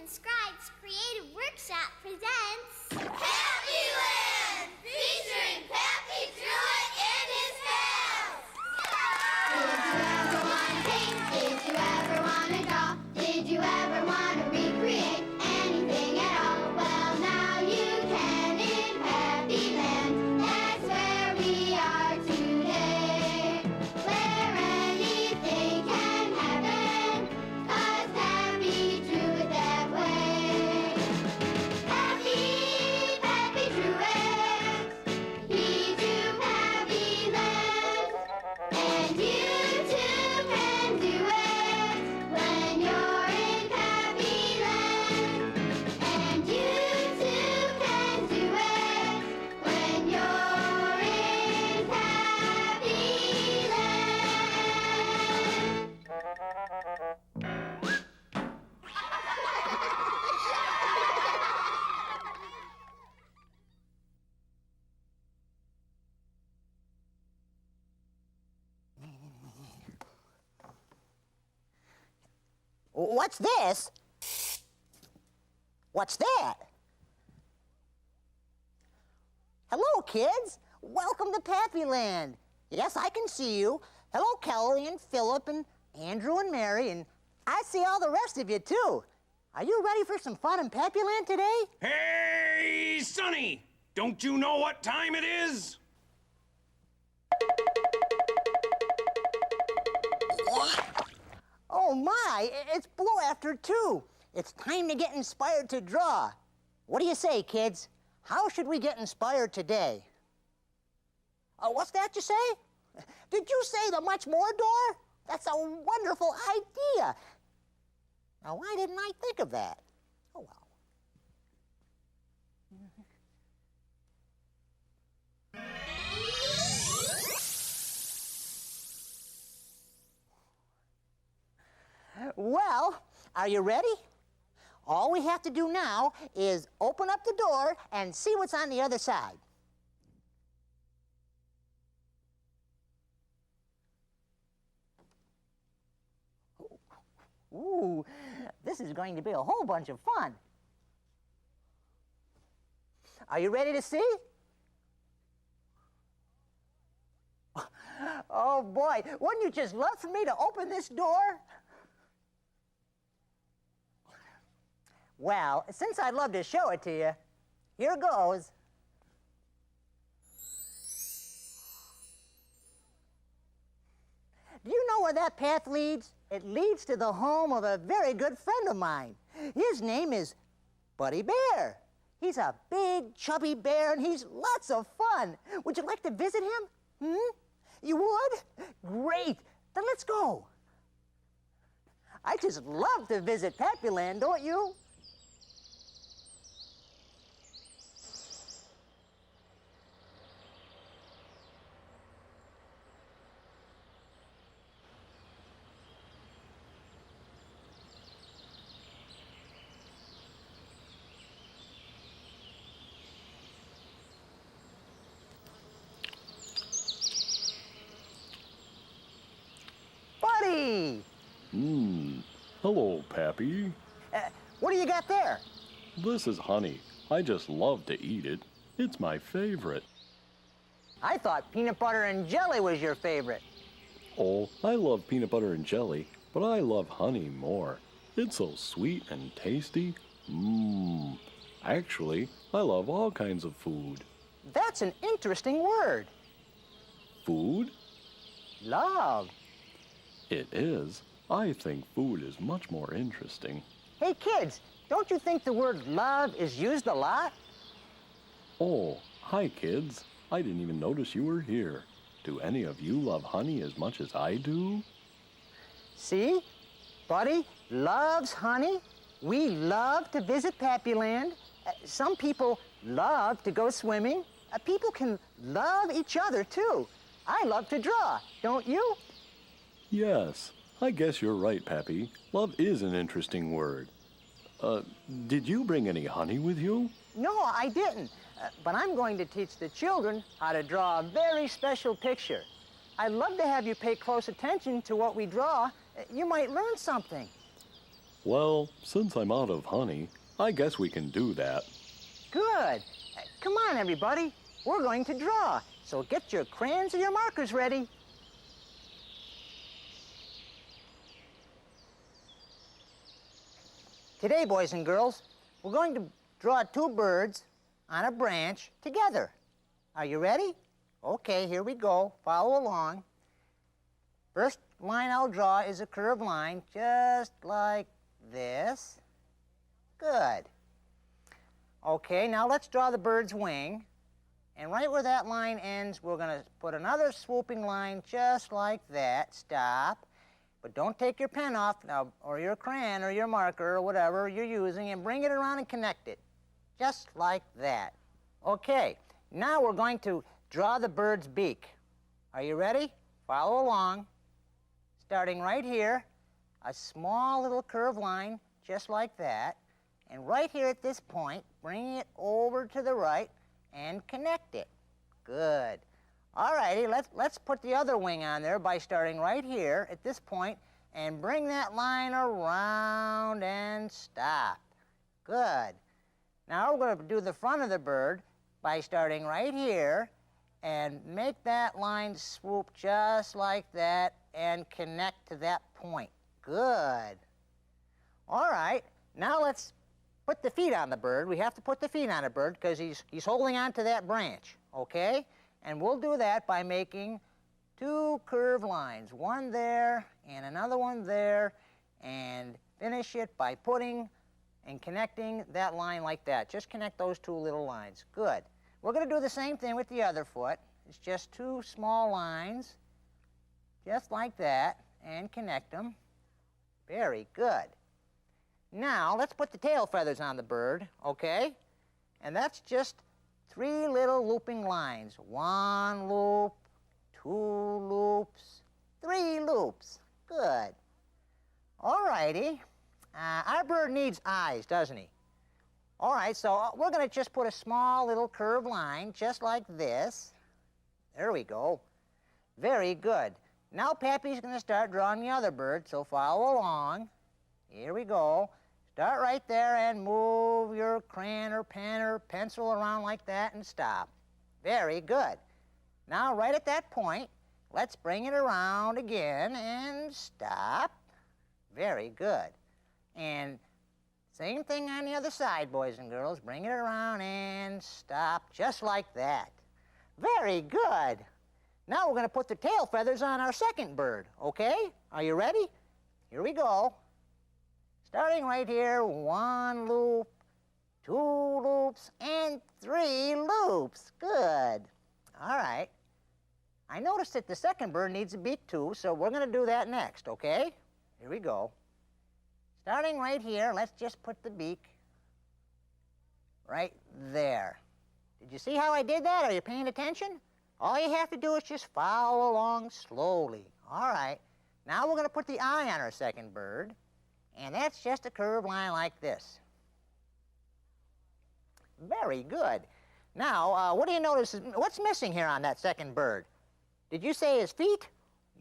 and Scribe's Creative Workshop presents Pappyland! Featuring Pappy, Drewitt, and his pals! Did you ever want to paint? Did you ever want to draw? Did you ever want to recreate anything at all? Well, now you can in Pappyland. That's where we are today. Where anything can happen, 'cause Pappy drew it that way. Pappy Drewitt, he drew Pappyland. And you too can do it when you're in Pappyland. And you too can do it when you're in Pappyland. What's this? What's that? Hello, kids. Welcome to Pappyland. Yes, I can see you. Hello, Kelly and Philip and Andrew and Mary, and I see all the rest of you, too. Are you ready for some fun in Pappyland today? Hey, Sonny! Don't you know what time it is? Oh, my, it's below after 2. It's time to get inspired to draw. What do you say, kids? How should we get inspired today? What's that you say? Did you say the much more door? That's a wonderful idea. Now, why didn't I think of that? Oh, well. Well, are you ready? All we have to do now is open up the door and see what's on the other side. Ooh, this is going to be a whole bunch of fun. Are you ready to see? Oh boy, wouldn't you just love for me to open this door? Well, since I'd love to show it to you, here goes. Do you know where that path leads? It leads to the home of a very good friend of mine. His name is Buddy Bear. He's a big, chubby bear, and he's lots of fun. Would you like to visit him? You would? Great. Then let's go. I just love to visit Pappyland, don't you? Buddy! Hello, Pappy. What do you got there? This is honey. I just love to eat it. It's my favorite. I thought peanut butter and jelly was your favorite. Oh, I love peanut butter and jelly, but I love honey more. It's so sweet and tasty. Actually, I love all kinds of food. That's an interesting word. Food? Love. It is. I think food is much more interesting. Hey, kids, don't you think the word love is used a lot? Oh, hi, kids. I didn't even notice you were here. Do any of you love honey as much as I do? See? Buddy loves honey. We love to visit Pappyland. Some people love to go swimming. People can love each other, too. I love to draw, don't you? Yes, I guess you're right, Pappy. Love is an interesting word. Did you bring any honey with you? No, I didn't. But I'm going to teach the children how to draw a very special picture. I'd love to have you pay close attention to what we draw. You might learn something. Well, since I'm out of honey, I guess we can do that. Good. Come on, everybody. We're going to draw, so get your crayons and your markers ready. Today, boys and girls, we're going to draw two birds on a branch together. Are you ready? Okay, here we go. Follow along. First line I'll draw is a curved line, just like this. Good. Okay, now let's draw the bird's wing. And right where that line ends, we're going to put another swooping line just like that. Stop. But don't take your pen off now, or your crayon or your marker or whatever you're using, and bring it around and connect it. Just like that. Okay, now we're going to draw the bird's beak. Are you ready? Follow along. Starting right here, a small little curved line, just like that. And right here at this point, bring it over to the right and connect it. Good. All righty, let's put the other wing on there by starting right here at this point and bring that line around and stop. Good. Now we're going to do the front of the bird by starting right here and make that line swoop just like that and connect to that point. Good. All right, now let's put the feet on the bird. We have to put the feet on a bird because he's holding on to that branch, okay? And we'll do that by making two curved lines, one there and another one there, and finish it by putting and connecting that line like that. Just connect those two little lines. Good. We're going to do the same thing with the other foot. It's just two small lines, just like that, and connect them. Very good. Now, let's put the tail feathers on the bird, okay? And that's just three little looping lines. One loop, two loops, three loops. Good. All righty. Our bird needs eyes, doesn't he? All right, so we're going to just put a small little curved line, just like this. There we go. Very good. Now Pappy's going to start drawing the other bird, so follow along. Here we go. Start right there and move your crayon or pen or pencil around like that and stop. Very good. Now, right at that point, let's bring it around again and stop. Very good. And same thing on the other side, boys and girls. Bring it around and stop, just like that. Very good. Now we're going to put the tail feathers on our second bird, okay? Are you ready? Here we go. Starting right here, one loop, two loops, and three loops. Good. All right. I noticed that the second bird needs a beak too, so we're going to do that next, okay? Here we go. Starting right here, let's just put the beak right there. Did you see how I did that? Are you paying attention? All you have to do is just follow along slowly. All right. Now we're going to put the eye on our second bird. And that's just a curved line like this. Very good. Now, what do you notice? What's missing here on that second bird? Did you say his feet?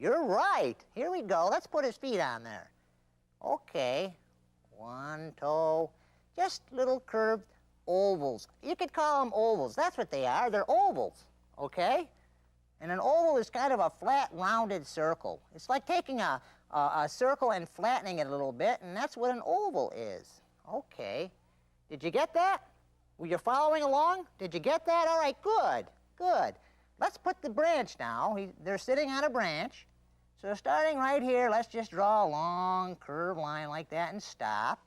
You're right. Here we go. Let's put his feet on there. Okay. One toe. Just little curved ovals. You could call them ovals. That's what they are. They're ovals. Okay? And an oval is kind of a flat, rounded circle. It's like taking a circle and flattening it a little bit, and that's what an oval is. Okay. Did you get that? Were you following along? Did you get that? All right, good, good. Let's put the branch now. They're sitting on a branch. So starting right here, let's just draw a long curved line like that and stop.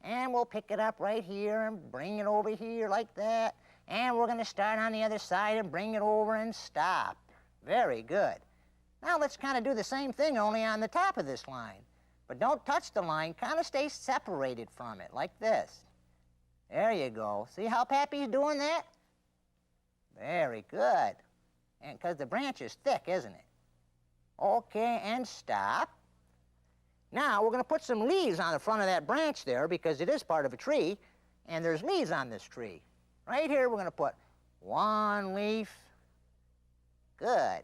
And we'll pick it up right here and bring it over here like that. And we're going to start on the other side and bring it over and stop. Very good. Now let's kind of do the same thing, only on the top of this line. But don't touch the line. Kind of stay separated from it, like this. There you go. See how Pappy's doing that? Very good. And because the branch is thick, isn't it? Okay, and stop. Now we're going to put some leaves on the front of that branch there because it is part of a tree, and there's leaves on this tree. Right here we're going to put one leaf. Good.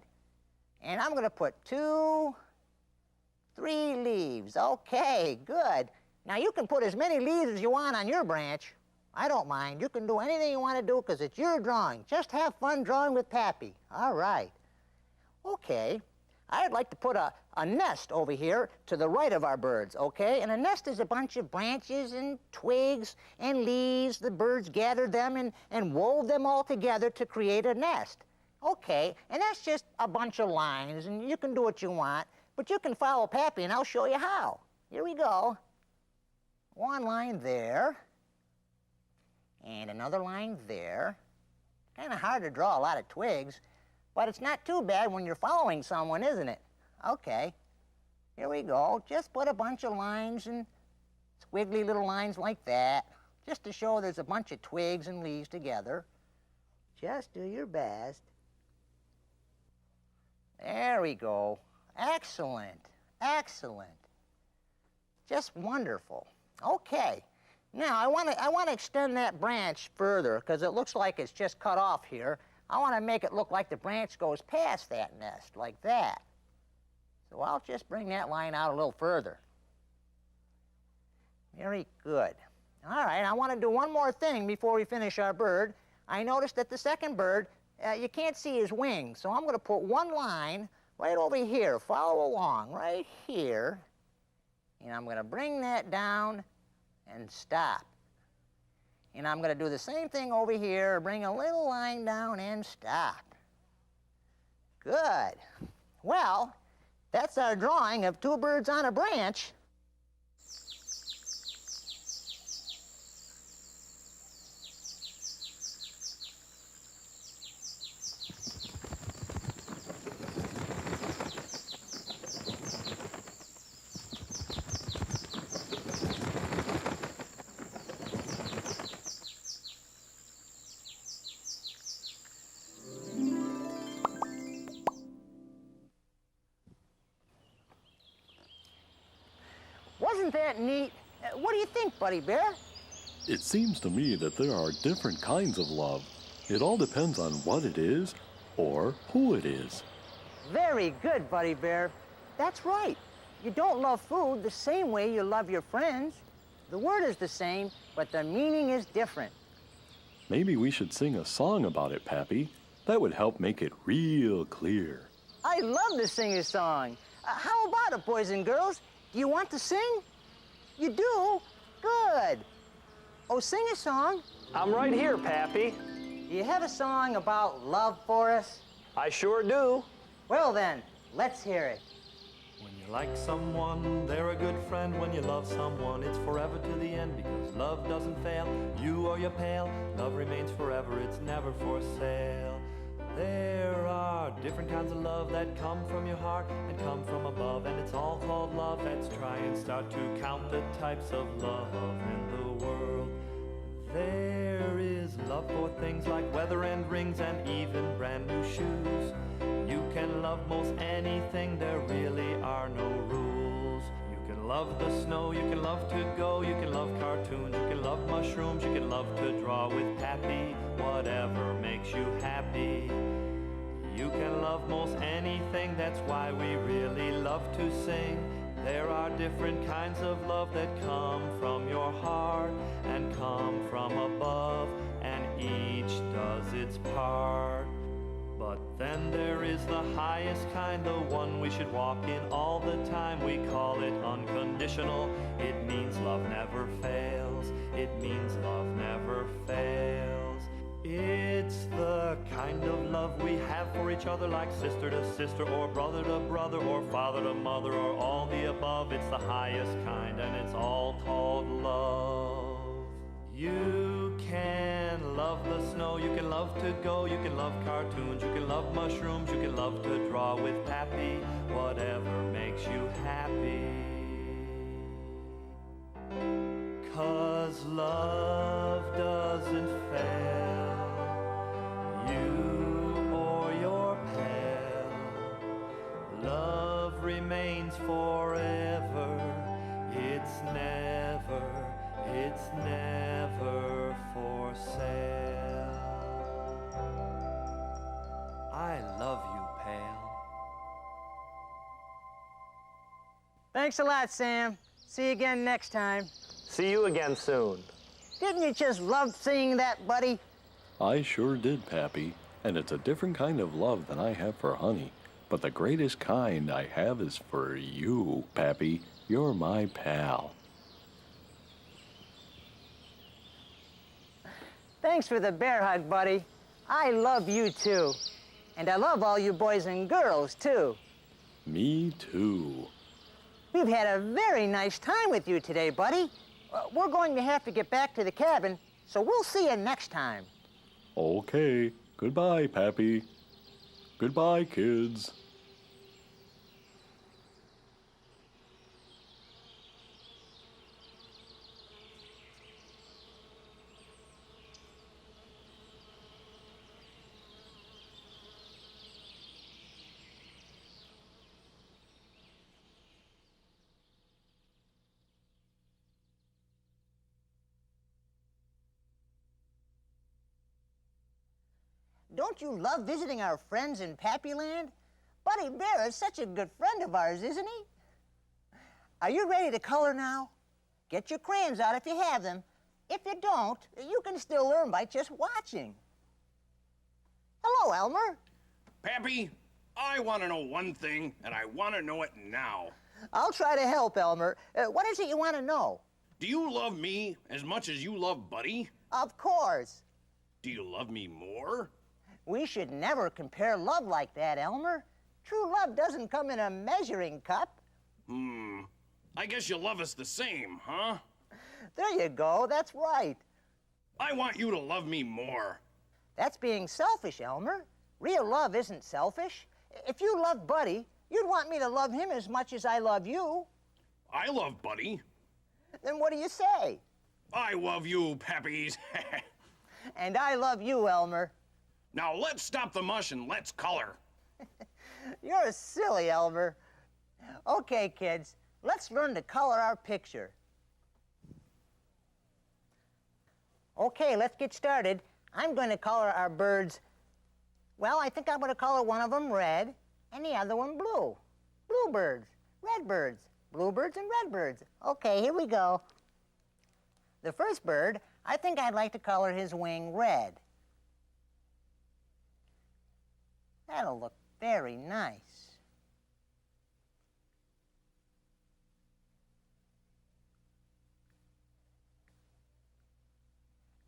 And I'm going to put 2, 3 leaves. Okay, good. Now, you can put as many leaves as you want on your branch. I don't mind. You can do anything you want to do because it's your drawing. Just have fun drawing with Pappy. All right. Okay. I'd like to put a nest over here to the right of our birds, okay? And a nest is a bunch of branches and twigs and leaves. The birds gathered them and wove them all together to create a nest. Okay, and that's just a bunch of lines, and you can do what you want, but you can follow Pappy, and I'll show you how. Here we go. One line there, and another line there. Kind of hard to draw a lot of twigs, but it's not too bad when you're following someone, isn't it? Okay, here we go. Just put a bunch of lines and squiggly little lines like that, just to show there's a bunch of twigs and leaves together. Just do your best. There we go. Excellent, excellent. Just wonderful. Okay, now I want to extend that branch further because it looks like it's just cut off here. I want to make it look like the branch goes past that nest, like that. So I'll just bring that line out a little further. Very good. All right, I want to do one more thing before we finish our bird. I noticed that the second bird, you can't see his wings, so I'm going to put one line right over here. Follow along, right here. And I'm going to bring that down and stop. And I'm going to do the same thing over here, bring a little line down and stop. Good. Well, that's our drawing of two birds on a branch. Wasn't that neat? What do you think, Buddy Bear? It seems to me that there are different kinds of love. It all depends on what it is or who it is. Very good, Buddy Bear. That's right. You don't love food the same way you love your friends. The word is the same, but the meaning is different. Maybe we should sing a song about it, Pappy. That would help make it real clear. I love to sing a song. How about it, boys and girls? Do you want to sing? You do? Good. Oh, sing a song. I'm right here, Pappy. Do you have a song about love for us? I sure do. Well then, let's hear it. When you like someone, they're a good friend. When you love someone, it's forever to the end, because love doesn't fail. You or your pal, love remains forever, it's never for sale. There are different kinds of love that come from your heart and come from above, and it's all called love. Let's try and start to count the types of love in the world. There is love for things like weather and rings and even brand new shoes. You can love most anything, there really are no rules. You can love the snow, you can love to go, you can love cartoons, you can love mushrooms, you can love to draw with Pappy, whatever makes you happy. You can love most anything, that's why we really love to sing. There are different kinds of love that come from your heart and come from above, and each does its part. But then there is the highest kind, the one we should walk in all the time. We call it unconditional. It means love never fails. It means love never fails. It's the kind of love we have for each other, like sister to sister or brother to brother or father to mother or all the above. It's the highest kind and it's all called love. You can love the snow, you can love to go, you can love cartoons, you can love mushrooms, you can love to draw with Pappy, whatever makes you happy. 'Cause love doesn't fail, you or your pal, love remains forever, it's never for sale. I love you, pal. Thanks a lot, Sam. See you again next time. See you again soon. Didn't you just love seeing that, buddy? I sure did, Pappy. And it's a different kind of love than I have for honey. But the greatest kind I have is for you, Pappy. You're my pal. Thanks for the bear hug, buddy. I love you, too. And I love all you boys and girls, too. Me too. We've had a very nice time with you today, buddy. We're going to have to get back to the cabin, so we'll see you next time. Okay. Goodbye, Pappy. Goodbye, kids. Don't you love visiting our friends in Pappyland? Buddy Bear is such a good friend of ours, isn't he? Are you ready to color now? Get your crayons out if you have them. If you don't, you can still learn by just watching. Hello, Elmer. Pappy, I want to know one thing, and I want to know it now. I'll try to help, Elmer. What is it you want to know? Do you love me as much as you love Buddy? Of course. Do you love me more? We should never compare love like that, Elmer. True love doesn't come in a measuring cup. I guess you love us the same, huh? There you go, that's right. I want you to love me more. That's being selfish, Elmer. Real love isn't selfish. If you love Buddy, you'd want me to love him as much as I love you. I love Buddy. Then what do you say? I love you, Pappies. And I love you, Elmer. Now let's stop the mush and let's color. You're silly, Elmer. Okay, kids, let's learn to color our picture. Okay, let's get started. I'm going to color our birds. Well, I think I'm going to color one of them red and the other one blue. Bluebirds, redbirds, bluebirds, and redbirds. Okay, here we go. The first bird, I think I'd like to color his wing red. That'll look very nice.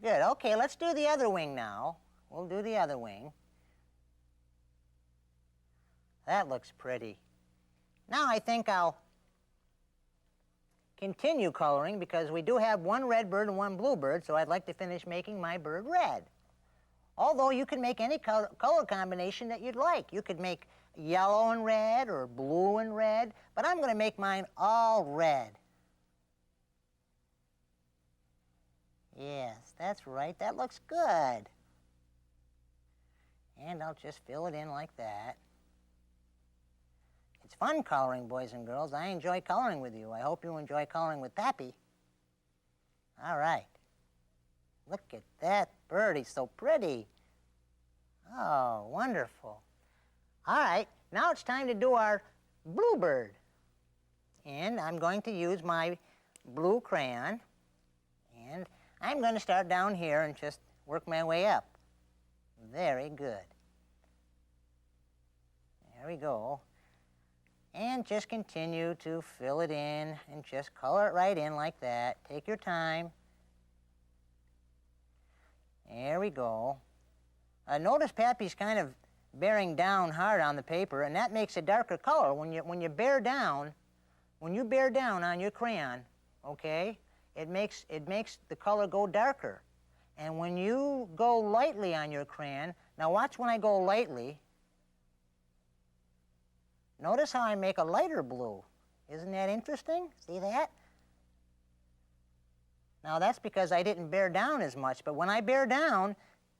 Good, okay, let's do the other wing now. We'll do the other wing. That looks pretty. Now I think I'll continue coloring because we do have one red bird and one blue bird, so I'd like to finish making my bird red. Although you can make any color combination that you'd like. You could make yellow and red or blue and red, but I'm going to make mine all red. Yes, that's right. That looks good. And I'll just fill it in like that. It's fun coloring, boys and girls. I enjoy coloring with you. I hope you enjoy coloring with Pappy. All right. Look at that bird. He's so pretty. Oh, wonderful. All right, now it's time to do our bluebird. And I'm going to use my blue crayon. And I'm going to start down here and just work my way up. Very good. There we go. And just continue to fill it in and just color it right in like that. Take your time. There we go. Notice Pappy's kind of bearing down hard on the paper, and that makes a darker color. When you bear down on your crayon, okay, it makes the color go darker. And when you go lightly on your crayon, now watch when I go lightly. Notice how I make a lighter blue. Isn't that interesting? See that? Now that's because I didn't bear down as much, but when I bear down,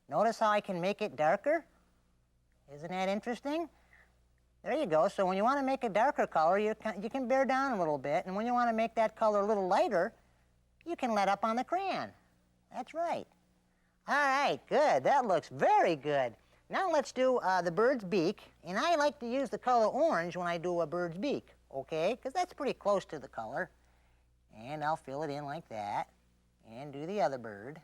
notice how I can make it darker? Isn't that interesting? There you go. So when you want to make a darker color, you can bear down a little bit, and when you want to make that color a little lighter, you can let up on the crayon. That's right. All right, good. That looks very good. Now let's do the bird's beak, and I like to use the color orange when I do a bird's beak, okay? Because that's pretty close to the color. And I'll fill it in like that. And do the other bird.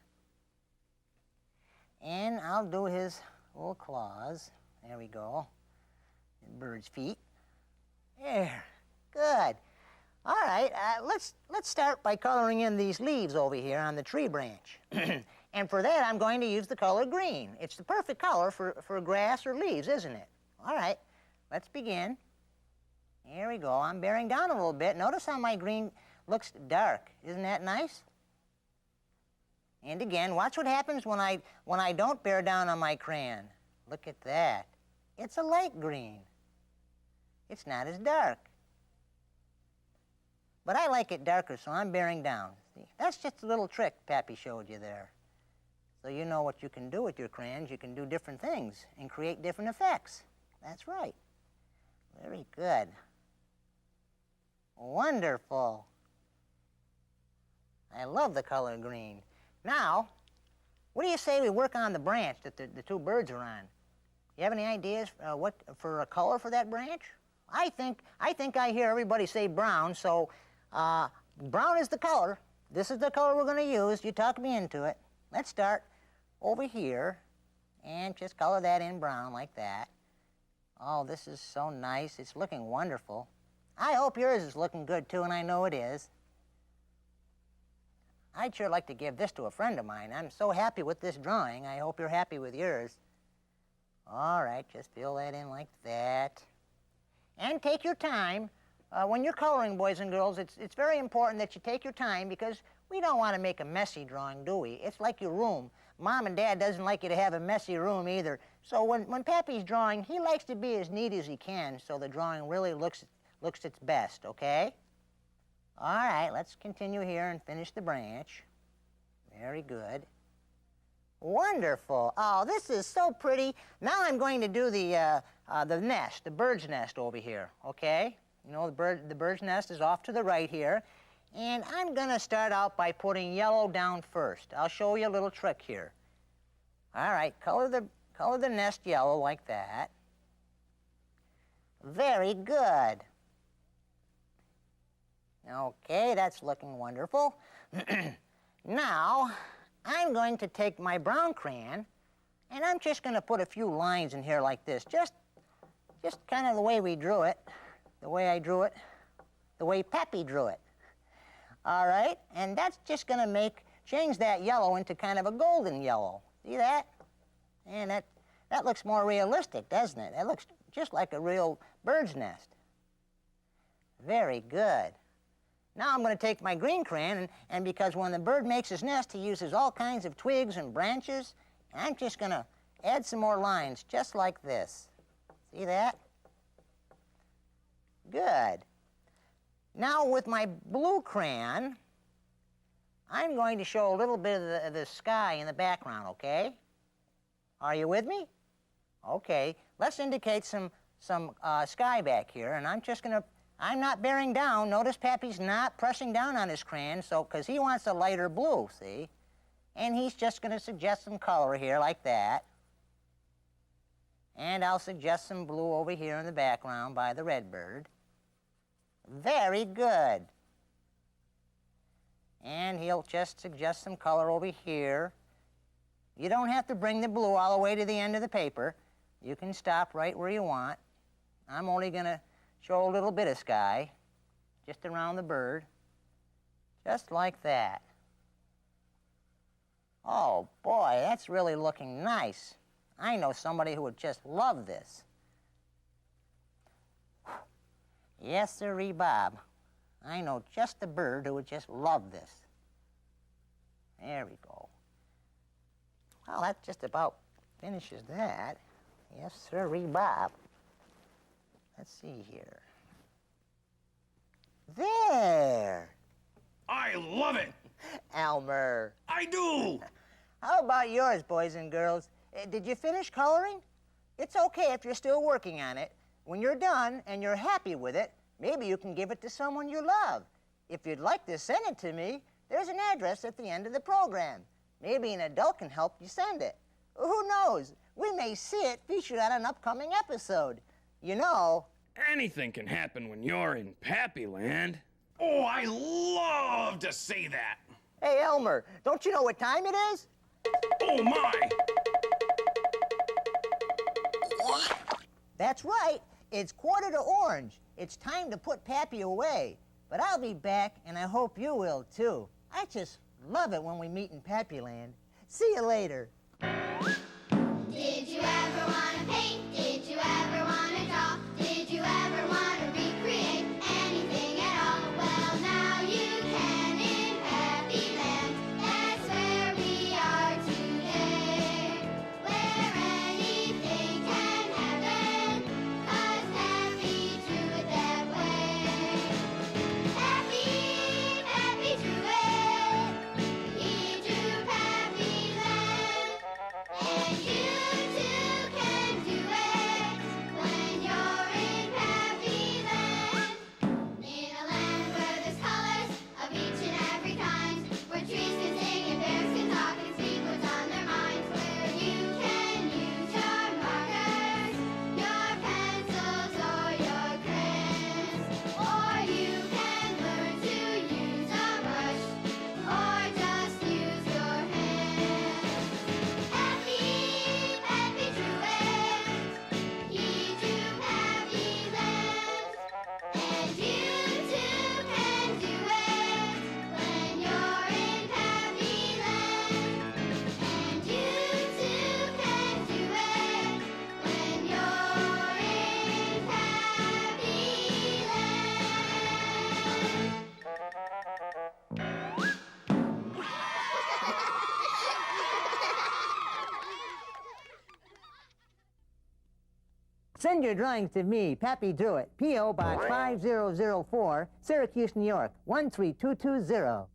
And I'll do his little claws. There we go. And bird's feet. There. Good. All right, let's start by coloring in these leaves over here on the tree branch. And for that, I'm going to use the color green. It's the perfect color for grass or leaves, isn't it? All right, let's begin. Here we go. I'm bearing down a little bit. Notice how my green looks dark. Isn't that nice? And again, watch what happens when I don't bear down on my crayon. Look at that. It's a light green. It's not as dark. But I like it darker, so I'm bearing down. See, that's just a little trick Pappy showed you there. So you know what you can do with your crayons. You can do different things and create different effects. That's right. Very good. Wonderful. I love the color green. Now, what do you say we work on the branch that the two birds are on? You have any ideas what for a color for that branch? I think I hear everybody say brown, so brown is the color. This is the color we're going to use. You talked me into it. Let's start over here and just color that in brown like that. Oh, this is so nice. It's looking wonderful. I hope yours is looking good too, and I know it is. I'd sure like to give this to a friend of mine. I'm so happy with this drawing. I hope you're happy with yours. All right, just fill that in like that. And take your time. When you're coloring, boys and girls, it's very important that you take your time because we don't want to make a messy drawing, do we? It's like your room. Mom and Dad doesn't like you to have a messy room either. So when Pappy's drawing, he likes to be as neat as he can so the drawing really looks its best, okay? All right, let's continue here and finish the branch. Very good. Wonderful. Oh, this is so pretty. Now I'm going to do the nest, the bird's nest over here, okay? You know, the bird's nest is off to the right here. And I'm going to start out by putting yellow down first. I'll show you a little trick here. All right, color the nest yellow like that. Very good. Okay, that's looking wonderful. Now, I'm going to take my brown crayon, and I'm just going to put a few lines in here like this. Just kind of the way we drew it, the way I drew it, the way Pappy drew it. All right, and that's just going to change that yellow into kind of a golden yellow. See that? And that looks more realistic, doesn't it? That looks just like a real bird's nest. Very good. Now I'm going to take my green crayon, and because when the bird makes his nest, he uses all kinds of twigs and branches, and I'm just going to add some more lines, just like this. See that? Good. Now with my blue crayon, I'm going to show a little bit of the sky in the background, okay? Are you with me? Okay, let's indicate some sky back here, and I'm not bearing down. Notice Pappy's not pressing down on his crayon, because he wants a lighter blue, see? And he's just going to suggest some color here like that. And I'll suggest some blue over here in the background by the red bird. Very good. And he'll just suggest some color over here. You don't have to bring the blue all the way to the end of the paper. You can stop right where you want. I'm only going to show a little bit of sky, just around the bird, just like that. Oh, boy, that's really looking nice. I know somebody who would just love this. Yes, sirree, Bob. I know just a bird who would just love this. There we go. Well, that just about finishes that. Yes, sirree, Bob. Let's see here. There! I love it! Elmer. I do! How about yours, boys and girls? Did you finish coloring? It's okay if you're still working on it. When you're done and you're happy with it, maybe you can give it to someone you love. If you'd like to send it to me, there's an address at the end of the program. Maybe an adult can help you send it. Who knows? We may see it featured on an upcoming episode. You know... Anything can happen when you're in Pappyland. Oh, I love to say that. Hey, Elmer, don't you know what time it is? Oh, my. That's right. It's 1:45. It's time to put Pappy away. But I'll be back, and I hope you will, too. I just love it when we meet in Pappyland. See you later. Did you ever want to paint? Did you ever want to draw? Did you ever want to recreate anything at all? Well, now you can in Pappyland. That's where we are today. Where anything can happen, 'cause Pappy drew it that way. Pappy, Pappy drew it. He drew Pappyland. And you too can do it when you're in Pappyland. In a land where there's colors of each and every kind, where trees can sing and bears can talk and speak what's on their minds, where you can use your markers, your pencils or your crayons, or you can learn to use a brush, or just use your hands. Pappy, Pappy drew it. He drew Pappyland. And you too can do it when you're in Pappyland. And you too can do it when you're in Pappyland. Send your drawings to me, Pappy Drewitt, P.O. Box 5004, Syracuse, New York, 13220.